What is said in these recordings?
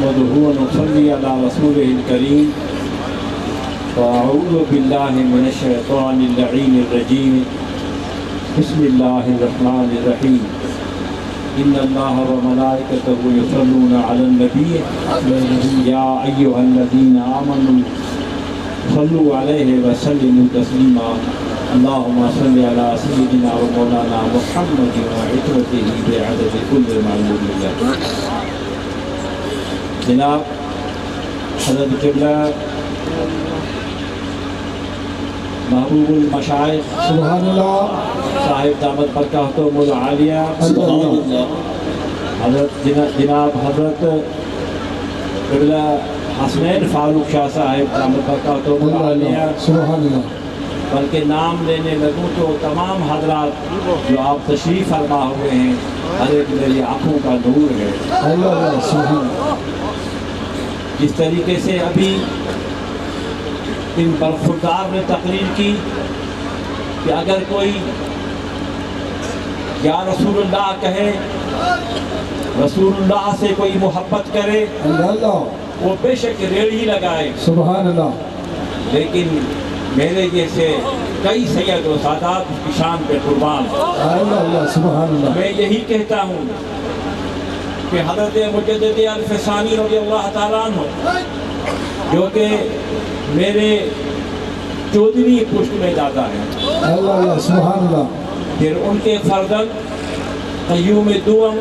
نحمده ونصلي على رسوله الكريم وأعوذ بالله من الشيطان اللعين الرجيم بسم الله الرحمن الرحيم إن الله وملائكته يصلون على النبي يا أيها الذين آمنوا صلوا عليه وسلموا تسليما اللهم صل على سيدنا ومولانا محمد وعترته بعدد كل معلوم له. جناب حضرت قبلہ محبوب المشائخ سبحان اللہ صاحب دامت برکاتہم العالیہ حضرت جناب حضرت قبلہ حسنین فاروق شاہ صاحب دامت برکاتہم العالیہ سبحان اللہ. بلکہ نام لینے لگوں تو تمام حضرات جو آپ تشریف فرما ہوئے ہیں ہر ایک میری آنکھوں کا نور ہے. اللہ سبحان اللہ. جس طریقے سے ابھی ان برخوردار نے تقریر کی کہ اگر کوئی یا رسول اللہ کہے، رسول اللہ سے کوئی محبت کرے، اللہ وہ بے شک ریڑھی لگائے. سبحان اللہ. لیکن میرے جیسے کئی سید و سادات کی شان پہ قربان. اللہ سبحان اللہ. میں یہی کہتا ہوں کہ حضرت مجدد الفسانی رضی اللہ تعالیٰ عنہ جو کہ میرے چودھری پشت میں جاتا ہے، اللہ سبحان اللہ. پھر ان کے فرزند قیوم دوم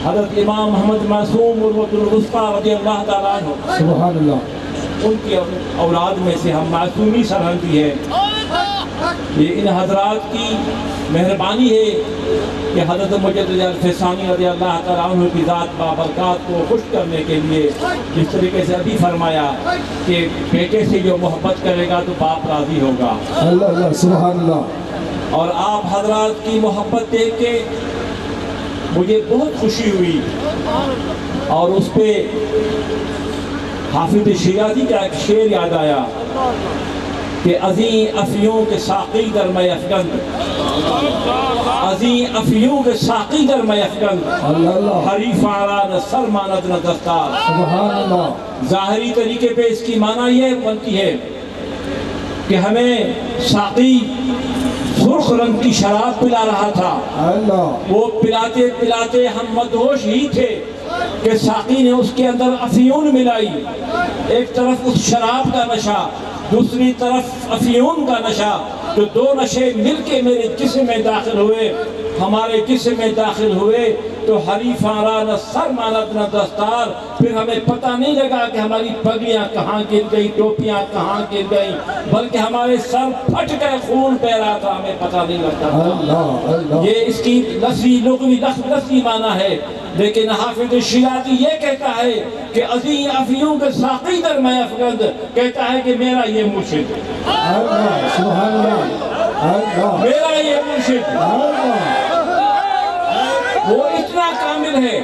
حضرت امام محمد معصوم عروۃ الوثقی رضی اللہ تعالیٰ عنہ، سبحان اللہ. ان کی اولاد میں سے ہم معصومی سرحدی ہے. یہ ان حضرات کی مہربانی ہے کہ حضرت مجدد الفسانی رضی اللہ تعالیٰ عنہ کی ذات بابرکات کو خوش کرنے کے لیے جس طریقے سے ابھی فرمایا کہ بیٹے سے جو محبت کرے گا تو باپ راضی ہوگا. اللہ سبحان اللہ. اور آپ حضرات کی محبت دیکھ کے مجھے بہت خوشی ہوئی اور اس پہ حافظ شیرازی کا ایک شعر یاد آیا کہ ازیں افیوں کے ساقی در میں افگند، ازیں افیوں کے ساقی در میں افگند، حریف آران سر ماند نہ دستار. سبحان اللہ. ظاہری طریقے پہ اس کی معنی یہ بنتی ہے کہ ہمیں ساقی سرخ رنگ کی شراب پلا رہا تھا، اللہ وہ پلاتے پلاتے ہم مدہوش ہی تھے کہ ساقی نے اس کے اندر افیون ملائی. ایک طرف اس شراب کا نشہ، دوسری طرف افیون کا نشہ، تو دو نشے مل کے میرے جسم میں داخل ہوئے. ہمارے جسم میں داخل ہوئے تو حریف آران سر ماند نہ دستار. پھر ہمیں پتہ نہیں لگا کہ ہماری پگڑیاں کہاں گر گئی، ٹوپیاں کہاں گر گئی، بلکہ ہمارے سر پھٹ گئے، خون بہ رہا تھا، ہمیں پتہ نہیں لگتا تھا. یہ اس کی لفظی لغوی لفظی معنی ہے. لیکن حافظ شیرازی یہ کہتا ہے کہ ازیں افیوں کے ساقی در میں افگند، کہتا ہے کہ میرا یہ مرشد، اللہ سبحان اللہ. اللہ میرا یہ مرشد وہ اتنا کامل ہے،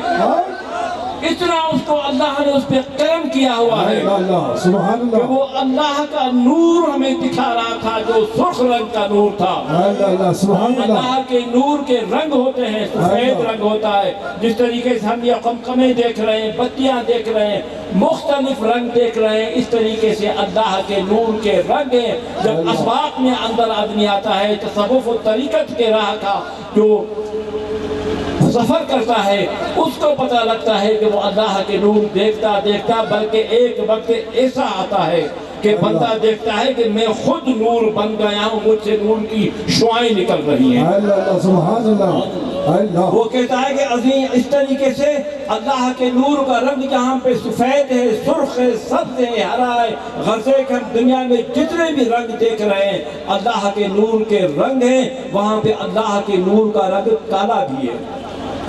اتنا اس کو اللہ نے اس پہ کرم کیا ہوا ہے اللہ سبحان کہ اللہ. وہ اللہ کا نور ہمیں دکھا رہا تھا جو سرخ رنگ کا نور تھا. اللہ سبحان اللہ. اللہ کے نور کے رنگ ہوتے ہیں، سفید رنگ ہوتا ہے. جس طریقے سے ہم یہ قمقمے دیکھ رہے ہیں، بتیاں دیکھ رہے ہیں، مختلف رنگ دیکھ رہے ہیں، اس طریقے سے اللہ کے نور کے رنگ ہیں. جب اسباق میں اندر آدمی آتا ہے تصوف و طریقت کے راہ کا جو سفر کرتا ہے، اس کو پتہ لگتا ہے کہ وہ اللہ کے نور دیکھتا دیکھتا بلکہ ایک وقت ایسا آتا ہے کہ بندہ دیکھتا ہے کہ میں خود نور بن گیا ہوں، مجھ سے نور کی شعائیں نکل رہی ہیں. اللہ سبحان اللہ. اللہ وہ کہتا ہے کہ عظیم اس طریقے سے اللہ کے نور کا رنگ جہاں پہ سفید ہے، سرخ ہے، سبز ہے، ہرا ہے، غرضے کہ ہم دنیا میں جتنے بھی رنگ دیکھ رہے ہیں اللہ کے نور کے رنگ ہیں، وہاں پہ اللہ کے نور کا رنگ کالا بھی ہے.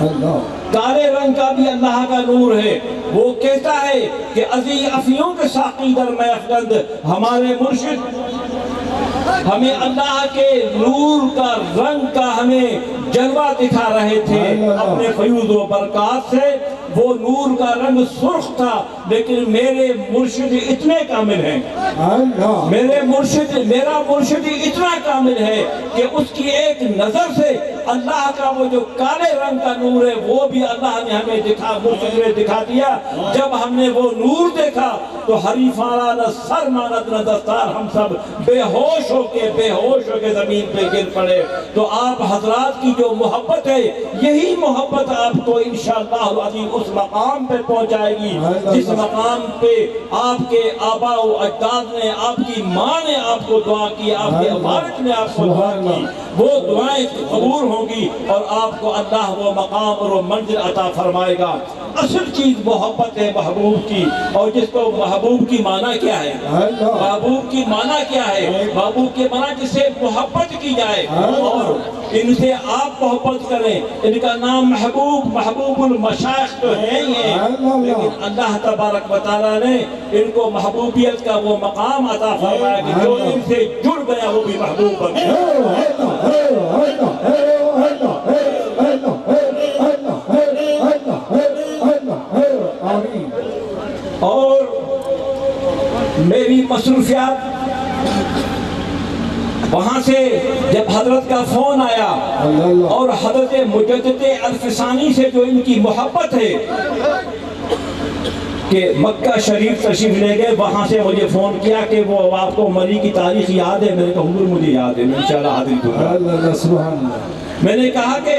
اللہ کالے رنگ کا بھی اللہ کا نور ہے. وہ کہتا ہے کہ ازیں افیوں کے ساقی در میں افگند، ہمارے مرشد ہمیں اللہ کے نور کا رنگ کا ہمیں جلوہ دکھا رہے تھے اپنے فیوض و برکات سے. وہ نور کا رنگ سرخ تھا، لیکن میرے مرشد اتنے کامل ہیں، اللہ میرا مرشد اتنا کامل ہے کہ اس کی ایک نظر سے اللہ کا وہ جو کالے رنگ کا نور ہے وہ بھی اللہ نے ہمیں مرشد نے دکھا دیا۔ جب ہم نے وہ نور دیکھا تو حریفانہ نہ سر ماند نہ دستار، ہم سب بے ہوش ہو کے زمین پہ گر پڑے۔ تو آپ حضرات کی جو محبت ہے، یہی محبت آپ کو انشاءاللہ العظیم اس مقام پہ پہنچائے گی جس مقام پہ آپ کے آباء و اجداد نے، آپ کی ماں نے آپ کو دعا کی، آپ کے والد نے آپ کو دعا کی، وہ دعائیں قبول ہوں گی اور آپ کو اللہ وہ مقام اور وہ منزل عطا فرمائے گا۔ اصل چیز محبت ہے محبوب کی، اور جس کو محبوب کی معنی کیا ہے؟ محبوب کی معنی کیا ہے؟ محبوب کے معنی جس سے محبت کی جائے اور ان سے آپ محبت کریں۔ ان کا نام محبوب المشائخ تو ہے ہی ہے، لیکن اللہ تبارک و تعالیٰ نے ان کو محبوبیت کا وہ مقام عطا فرمایا کہ جو ان سے جڑ گیا وہ بھی محبوب بن گیا۔ اور میری مصروفیات وہاں سے جب حضرت کا فون آیا اور حضرت مجدد الفسانی سے جو ان کی محبت ہے کہ مکہ شریف تشریف لے گئے، وہاں سے مجھے فون کیا کہ وہ آپ کو مری کی تاریخ یاد ہے؟ میں نے کہا حضور مجھے یاد ہے، میں انشاءاللہ حاضر دوں گا۔ میں نے کہا کہ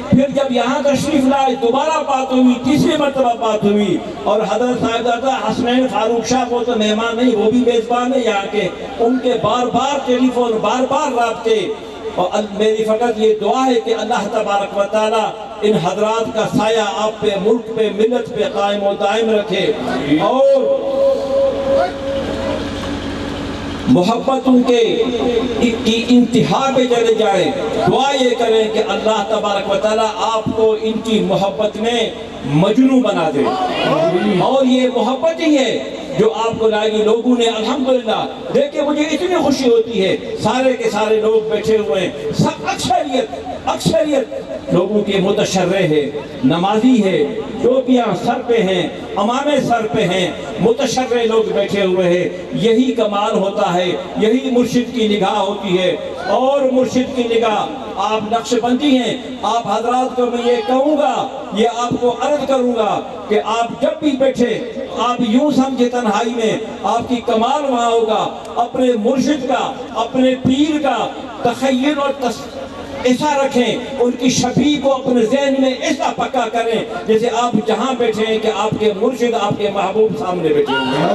پھر جب یہاں تشریف لائے دوبارہ بات ہوئی، تیسری مرتبہ بات ہوئی، اور حضرت صاحبزادہ حسنین فاروق شاہ وہ تو مہمان نہیں، وہ بھی میزبان ہے یہاں کے، ان کے بار بار ٹیلی فون، بار بار رابطے، اور میری فقط یہ دعا ہے کہ اللہ تبارک و تعالی ان حضرات کا سایہ آپ پہ، ملک پہ، ملت پہ قائم و دائم رکھے، اور محبت ان کی انتہا پہ چلے جائے۔ دعا یہ کریں کہ اللہ تبارک و تعالیٰ آپ کو ان کی محبت میں مجنون بنا دے، اور یہ محبت ہی ہے جو آپ کو لائے گی۔ لوگوں نے الحمدللہ دیکھیں، مجھے اتنی خوشی ہوتی ہے، سارے کے سارے لوگ بیٹھے ہوئے ہیں، سب اکثریت لوگوں کے متشرع ہے، نمازی ہے، ٹوپیاں سر پہ ہیں، امامے سر پہ ہیں، متشرع لوگ بیٹھے ہوئے ہیں۔ یہی کمال ہوتا ہے، یہی مرشد کی نگاہ ہوتی ہے، اور مرشد کی نگاہ آپ نقش بندی ہیں۔ آپ حضرات کو میں یہ کہوں گا، یہ آپ کو عرض کروں گا کہ آپ جب بھی بیٹھے آپ یوں سمجھے تنہائی میں آپ کی کمال وہاں ہوگا، اپنے مرشد کا، اپنے پیر کا تخیل اور ایسا رکھیں، ان کی شبیہ کو اپنے ذہن میں ایسا پکا کریں جیسے آپ جہاں بیٹھے ہیں کہ آپ کے مرشد، آپ کے محبوب سامنے بیٹھے ہیں۔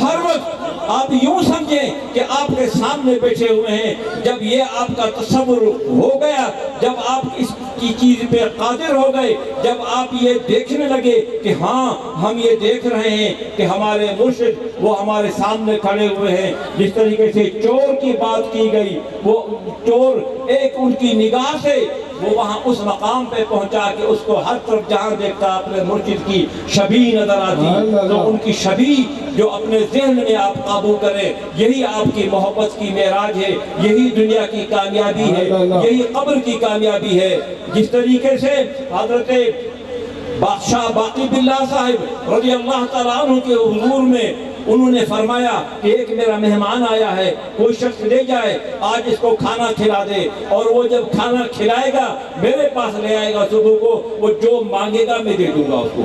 ہر وقت آپ یوں سمجھیں کہ آپ کے سامنے بیٹھے ہوئے ہیں۔ جب یہ آپ کا تصور ہو گیا، جب آپ اس کی چیز پہ قادر ہو گئے، جب آپ یہ دیکھنے لگے کہ ہاں ہم یہ دیکھ رہے ہیں کہ ہمارے مرشد وہ ہمارے سامنے کھڑے ہوئے ہیں، جس طریقے سے چور کی بات کی گئی، وہ چور ایک ان کی نگاہ سے وہ وہاں اس مقام پہ پہنچا کہ اس کو ہر طرف جہاں دیکھتا اپنے مرشد کی شبیہ نظر آتی، تو ان کی شبیہ جو اپنے ذہن میں آپ قابو کریں، یہی آپ کی محبت کی معراج ہے، یہی دنیا کی کامیابی ہے، یہی قبر کی کامیابی ہے۔ جس طریقے سے حضرت بادشاہ باقی باللہ صاحب رضی اللہ تعالیٰ عنہ کے حضور میں انہوں نے فرمایا کہ ایک میرا مہمان آیا ہے، کوئی شخص لے جائے، آج اس کو کھانا کھلا دے، اور وہ جب کھانا کھلائے گا میرے پاس لے آئے گا صبح کو، وہ جو مانگے گا میں دے دوں گا اس کو۔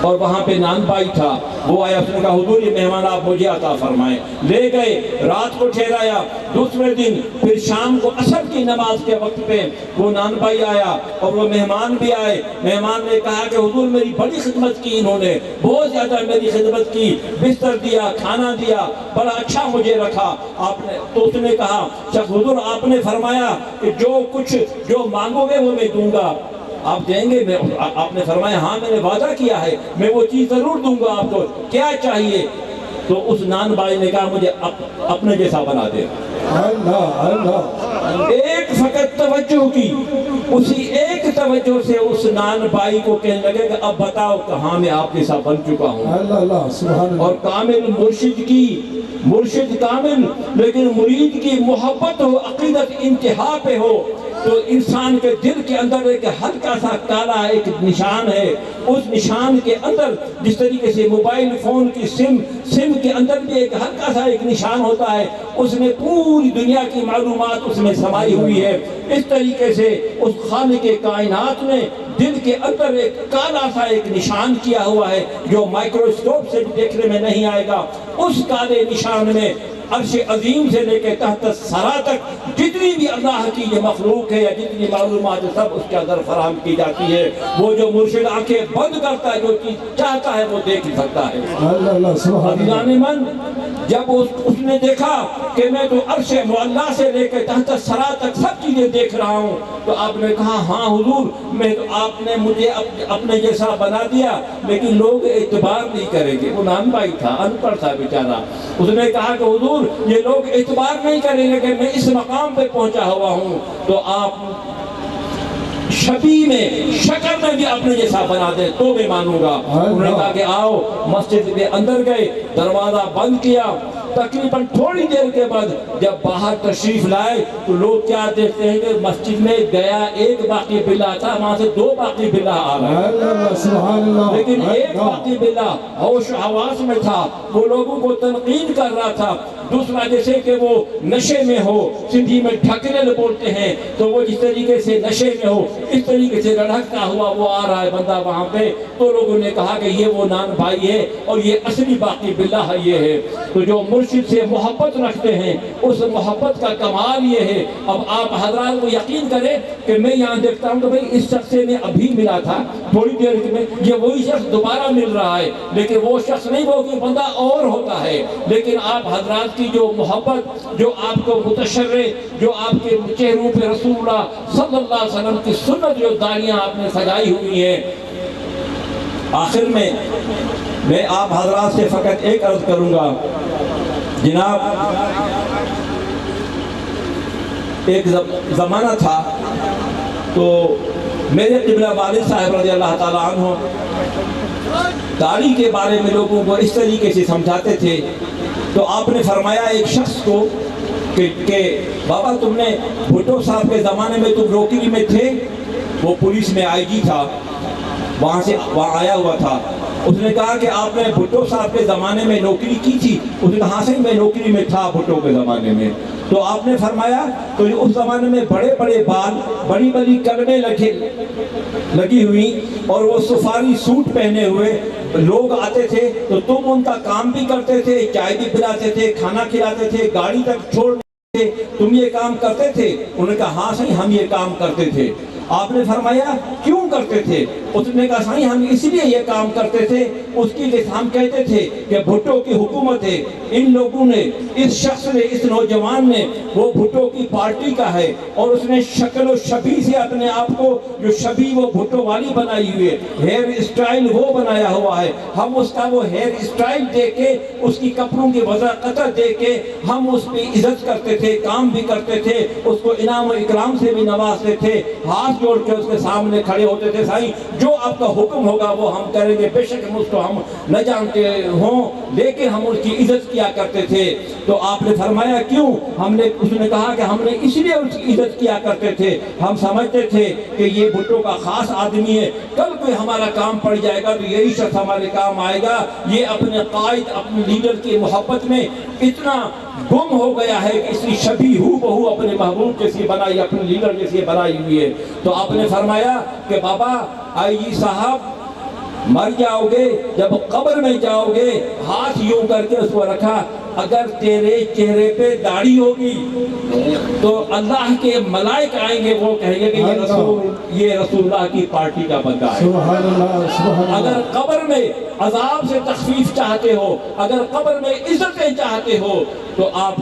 اور وہاں پہ نان بھائی تھا، وہ آیا، اس نے کہا حضور یہ مہمان آپ مجھے عطا فرمائیں، لے گئے، رات کو ٹھہرایا، دوسرے دن پھر شام کو عصر کی نماز کے وقت پہ وہ نان بھائی آیا اور وہ مہمان بھی آئے۔ مہمان نے کہا کہ حضور میری بڑی خدمت کی، انہوں نے بہت زیادہ میری خدمت کی، بستر دیا، کھانا دیا، بڑا اچھا مجھے رکھا۔ آپ نے تو اس نے کہا حضور آپ نے فرمایا کہ جو کچھ جو مانگو گے وہ میں دوں گا، آپ دیں گے؟ آپ نے فرمایا ہاں میں نے وعدہ کیا ہے، میں وہ چیز ضرور دوں گا آپ کو، کیا چاہیے؟ تو اس نان بھائی نے کہا مجھے اپنے جیسا بنا دے۔ ایک فقط توجہ کی، اسی ایک توجہ سے اس نان بھائی کو کہنے لگے کہ اب بتاؤ کہاں میں آپ جیسا بن چکا ہوں۔ اور کامل مرشد کامل، لیکن مرید کی محبت ہو، عقیدت انتہا پہ ہو، تو انسان کے دل کے اندر ایک ہلکا سا کالا ایک نشان ہے. اس نشان کے اندر جس طریقے سے موبائل فون کی سم کے اندر بھی ایک ہلکا سا ایک نشان ہوتا ہے, اس میں پوری دنیا کی معلومات اس میں سمائی ہوئی ہے. اس طریقے سے اس خالق کائنات نے دل کے اندر ایک کالا سا ایک نشان کیا ہوا ہے جو مائکروسکوپ سے بھی دیکھنے میں نہیں آئے گا. اس کالے نشان میں عرش عظیم سے لے کے تحت سرا تک جتنی بھی اللہ کی یہ مخلوق ہے یا جتنی معلومات ہے سب اس کے اندر فراہم کی جاتی ہے. وہ جو مرشد آنکھیں بند کرتا ہے جو چیز چاہتا ہے وہ دیکھ سکتا ہے. عزیزان من, جب اس نے دیکھا کہ میں تو عرش معلیٰ سے لے کے تحت سرا تک سب چیزیں دیکھ رہا ہوں, تو آپ نے کہا ہاں حضور, میں تو آپ نے مجھے اپنے جیسا بنا دیا لیکن لوگ اعتبار نہیں کریں گے. وہ نان بھائی تھا, ان پڑھ تھا بیچارہ. اس نے کہا کہ حضور یہ لوگ اعتبار نہیں کریں گے کہ میں اس مقام پہ پہنچا ہوا ہوں, تو آپ شبیہ میں شکل میں بھی اپنے جیسا بنا دیں تو میں مانوں گا. انہوں نے کہا کہ آؤ. مسجد کے اندر گئے, دروازہ بند کیا. تقریباً تھوڑی دیر کے بعد جب باہر تشریف لائے تو لوگ کیا دیکھتے ہیں کہ مسجد میں گیا ایک باقی بلا تھا, وہاں سے 2 باقی بلا آ رہے ہیں, لیکن ایک باقی بلا ہوش حواس میں تھا, وہ لوگوں کو تنقید کر رہا تھا. دوسرا جیسے کہ وہ نشے میں ہو, سندھی میں ڈھکیل بولتے ہیں, تو وہ جس طریقے سے نشے میں ہو اس طریقے سے لڑکتا ہوا وہ آ رہا ہے بندہ وہاں پہ. تو لوگوں نے کہا کہ یہ وہ نان بھائی ہے اور یہ اصلی باقی بلا ہے یہ ہے. تو جو مرشد سے محبت رکھتے ہیں اس محبت کا کمال یہ ہے. اب آپ حضرات کو یقین کریں کہ میں یہاں دیکھتا ہوں کہ بھئی اس شخص سے میں ابھی ملا تھا تھوڑی دیر میں, یہ وہی شخص دوبارہ مل رہا ہے, لیکن وہ شخص نہیں, وہ کوئی بندہ اور ہوتا ہے. لیکن آپ حضرات کی جو محبت, جو آپ کو متشرع, جو آپ کے چہروں پہ رسول اللہ صلی اللہ علیہ وسلم کی سنت جو داریاں آپ نے سجائی ہوئی ہیں. آخر میں آپ حضرات سے فقط ایک عرض کروں گا. جناب ایک زمانہ تھا تو میرے قبلہ والد صاحب رضی اللہ تعالیٰ عنہ داڑھی کے بارے میں لوگوں کو اس طریقے سے سمجھاتے تھے. تو آپ نے فرمایا ایک شخص کو کہ بابا تم نے بھٹو صاحب کے زمانے میں تم نوکری میں تھے, وہ پولیس میں IG تھا, وہاں آیا ہوا تھا. اس نے کہا کہ آپ نے بھٹو صاحب کے زمانے میں نوکری کی تھی؟ اس نے کہا ہاں صحیح میں نوکری میں تھا بھٹو کے زمانے میں. تو آپ نے فرمایا تو اس زمانے میں بڑے بڑے بال, بڑی بڑی کلمیں لگی ہوئی اور وہ سفاری سوٹ پہنے ہوئے لوگ آتے تھے, تو تم ان کا کام بھی کرتے تھے, چائے بھی پلاتے تھے, کھانا کھلاتے تھے, گاڑی تک چھوڑ تھے, تم یہ کام کرتے تھے؟ انہوں نے کہا ہاں صحیح ہم یہ کام کرتے تھے. آپ نے فرمایا کیوں کرتے تھے؟ اس نے کہا صحیح ہم اس لیے یہ کام کرتے تھے, اس کی لیے ہم کہتے تھے کہ بھٹو کی حکومت ہے, ان لوگوں نے, اس شخص نے, اس نوجوان نے, وہ بھٹو کی پارٹی کا ہے اور اس نے شکل و شبیہ سے اپنے آپ کو جو شبیہ وہ بھٹو والی بنائی ہوئی ہے, ہیئر اسٹائل وہ بنایا ہوا ہے. ہم اس کا وہ ہیئر اسٹائل دے کے, اس کی کپڑوں کی وضاحت دے کے ہم اس پہ عزت کرتے تھے, کام بھی کرتے تھے, اس کو انعام و اکرام سے بھی نوازتے تھے, ہاتھ جوڑ کے اس کے سامنے کھڑے ہوتے تھے, سائیں جو آپ کا حکم ہوگا وہ ہم کریں گے, بے شک ہم اس کو ہم نہ جانتے ہوں لیکن ہم اس کی عزت کیا کرتے تھے. تو آپ نے فرمایا کیوں؟ اس نے کہا کہ ہم نے اس لیے اس کی عزت کیا کرتے تھے, ہم سمجھتے تھے کہ یہ بھٹو کا خاص آدمی ہے, کل کوئی ہمارا کام پڑ جائے گا تو یہی شخص ہمارے کام آئے گا. یہ اپنے قائد, اپنے لیڈر کی محبت میں اتنا گم ہو گیا ہے کہ اس کی شبیہ ہو بہو اپنے محبوب جیسی بنائی, اپنے لیڈر جیسی بنائی ہوئی ہے. تو آپ نے فرمایا کہ بابا IG صاحب مر جاؤ گے, جب قبر میں جاؤ گے ہاتھ یوں کر کے اس کو رکھا, اگر تیرے چہرے پہ داڑھی ہوگی تو اللہ کے ملائک آئیں گے, وہ کہیں گے کہ یہ رسول اللہ کی پارٹی کا بندہ ہے. اگر قبر میں عذاب سے تخفیف چاہتے ہو, اگر قبر میں عزتیں چاہتے ہو, تو آپ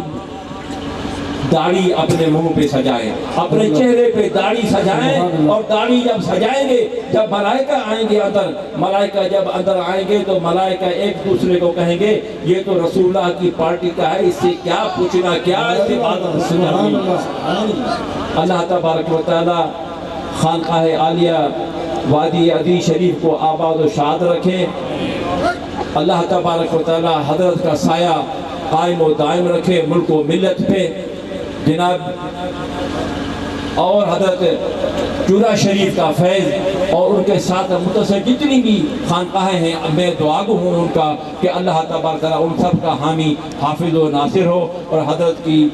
داڑھی اپنے منہ پہ سجائیں, اپنے چہرے پہ داڑھی سجائیں, اور داڑھی جب سجائیں گے, جب ملائکہ آئیں گے اندر, ملائکہ جب اندر آئیں گے تو ملائکہ ایک دوسرے کو کہیں گے یہ تو رسول اللہ کی پارٹی کا ہے, اس سے کیا پوچھنا, کیا اس سے بات کرنی. اللہ تبارک و تعالی خانقاہ عالیہ وادی عدی شریف کو آباد و شاد رکھیں. اللہ تبارک و تعالی حضرت کا سایہ قائم و دائم رکھے ملک و ملت پہ. جناب اور حضرت چورا شریف کا فیض اور ان کے ساتھ متصل جتنی بھی خانقاہیں ہیں، میں دعا گو ہوں ان کا کہ اللہ تبارک تعالیٰ ان سب کا حامی حافظ و ناصر ہو، اور حضرت کی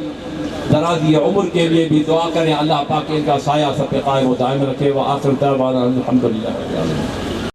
درازی عمر کے لیے بھی دعا کریں، اللہ پاک ان کا سایہ سب پہ قائم و دائم رکھے۔ وآخر دعوانا الحمدللہ۔